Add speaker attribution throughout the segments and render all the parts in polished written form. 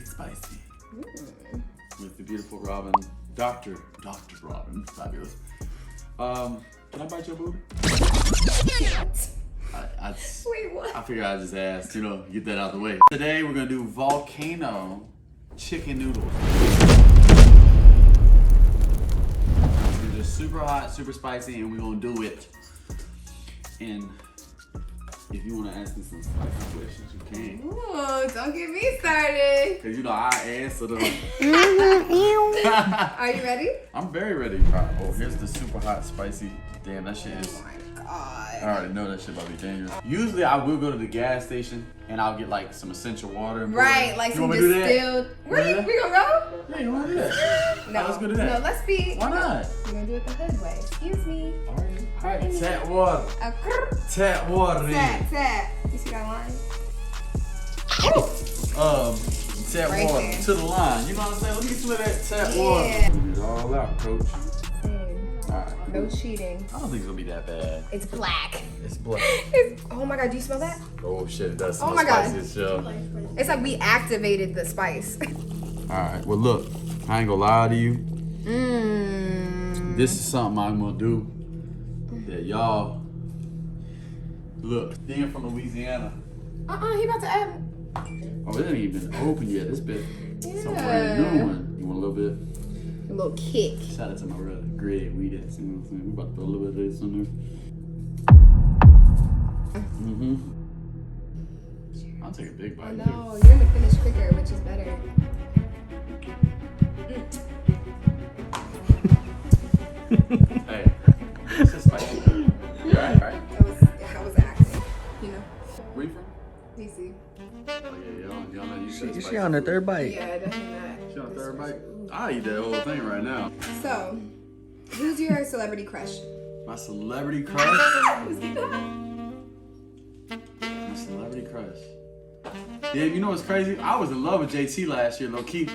Speaker 1: spicy. With the beautiful Robin, Dr. Robin, fabulous. Can I bite your booty?
Speaker 2: Wait, what?
Speaker 1: I figured I'd just ask, get that out the way. Today we're gonna do Volcano Chicken Noodles. These are super hot, super spicy, and we're gonna do it. And if you wanna ask me some spicy questions, you can.
Speaker 2: Ooh, don't get me started.
Speaker 1: Cause I answer them.
Speaker 2: Are you ready?
Speaker 1: I'm very ready. Oh, here's the super hot, spicy. Damn, that shit is.
Speaker 2: Oh my god.
Speaker 1: I already know that shit about to be dangerous. Usually I will go to the gas station and I'll get like some essential water.
Speaker 2: Right, like some
Speaker 1: distilled.
Speaker 2: We gonna roll?
Speaker 1: Yeah, you wanna do that?
Speaker 2: No,
Speaker 1: let's go do that.
Speaker 2: No, let's be.
Speaker 1: Why not?
Speaker 2: We're gonna do it the hood way. Excuse me.
Speaker 1: Alright, tap water. Tap water then.
Speaker 2: Tap. You see that line?
Speaker 1: Tap
Speaker 2: Right
Speaker 1: water
Speaker 2: there.
Speaker 1: to the line. You know what I'm saying? Let me get some of that tap water. Get it all out, coach. Alright.
Speaker 2: No cheating.
Speaker 1: I don't think it's gonna be that bad.
Speaker 2: It's black.
Speaker 1: It's black.
Speaker 2: Oh my god, do you smell that?
Speaker 1: Oh shit, it does smell
Speaker 2: Oh my god.
Speaker 1: spicy as shit.
Speaker 2: It's like we activated the spice.
Speaker 1: Alright, well look, I ain't gonna lie to you. This is something I'm gonna do that y'all look. Being from Louisiana.
Speaker 2: He about to add.
Speaker 1: Oh, it ain't even open yet. It's been some brand new one. You want a little bit?
Speaker 2: A little kick.
Speaker 1: Shout out to my brother, Greg. We did. You know what I'm saying? We about to throw a little bit of this in there. I'll take a big bite.
Speaker 2: No, you're gonna finish quicker, which is better.
Speaker 1: Hey, this is spicy. You alright?
Speaker 2: I was acting,
Speaker 1: Where you from?
Speaker 2: DC.
Speaker 1: Oh yeah, y'all know you said spicy.
Speaker 3: She on her third bite.
Speaker 2: Yeah, definitely not.
Speaker 1: She on third bite? I'll eat that whole thing right now.
Speaker 2: So, who's your celebrity crush?
Speaker 1: My celebrity crush?
Speaker 2: Let's keep that.
Speaker 1: My celebrity crush. Yeah, you know what's crazy? I was in love with JT last year, low key.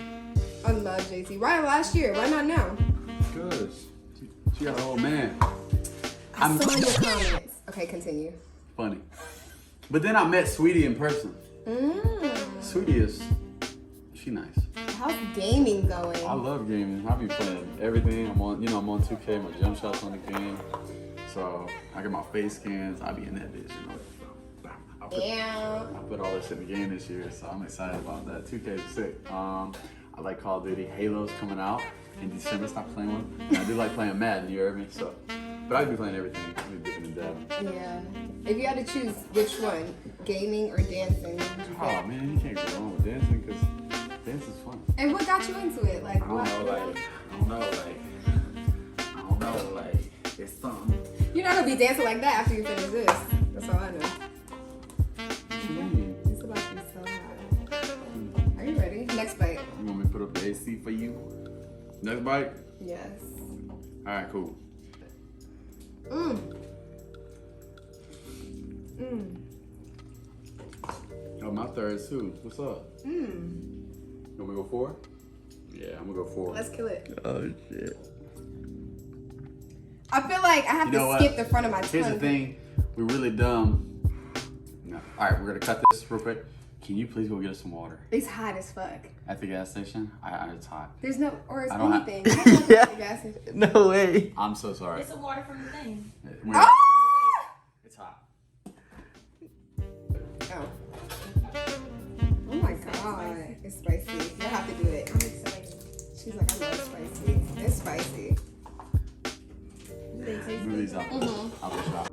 Speaker 2: I love JT. Why last year? Why not now?
Speaker 1: Because she got an old man.
Speaker 2: I saw your comments. Okay, continue.
Speaker 1: Funny. But then I met Sweetie in person. Sweetie she nice.
Speaker 2: How's gaming going?
Speaker 1: I love gaming. I be playing everything. I'm on 2K. My jump shots on the game. So I get my face scans. I be in that bitch. I put all this shit in the game this year, so I'm excited about that. 2K is sick. I like Call of Duty. Halo's coming out in December. Stop playing with them. And I do like playing Madden. You heard me? So, but I be playing everything. I be dipping and dabbing.
Speaker 2: Yeah. If you had to choose which one, gaming or dancing, what would you
Speaker 1: Oh
Speaker 2: pick?
Speaker 1: man, you can't go wrong with dancing because dance is fun.
Speaker 2: And what got you into it? Like,
Speaker 1: I don't know, it's something.
Speaker 2: You're not gonna be dancing like that after you finish this. That's all I know.
Speaker 1: What you mean?
Speaker 2: It's about to be so hot. Are you ready? Next bite.
Speaker 1: You want me to put up the AC for you? Next bite?
Speaker 2: Yes.
Speaker 1: Alright, cool. Oh, my third too. What's up? You want me to go 4? Yeah, I'm gonna go 4.
Speaker 2: Let's kill it.
Speaker 3: Oh shit.
Speaker 2: I feel like I have
Speaker 1: You know
Speaker 2: to
Speaker 1: what?
Speaker 2: skip the front of my tongue.
Speaker 1: Here's the thing. We're really dumb. No. Alright, we're gonna cut this real quick. Can you please go get us some water?
Speaker 2: It's hot as fuck.
Speaker 1: At the gas station? It's hot.
Speaker 2: There's no, or it's
Speaker 1: I don't have-
Speaker 2: anything.
Speaker 3: Yeah.
Speaker 2: Gas station.
Speaker 3: No way.
Speaker 1: I'm so sorry.
Speaker 4: It's the water from the thing.
Speaker 2: Ah!
Speaker 1: It's hot.
Speaker 2: Oh. Oh my god. It's spicy. You have to do it. I'm excited. She's like, I love spicy. It's spicy.
Speaker 1: Move these out. I'll push it out.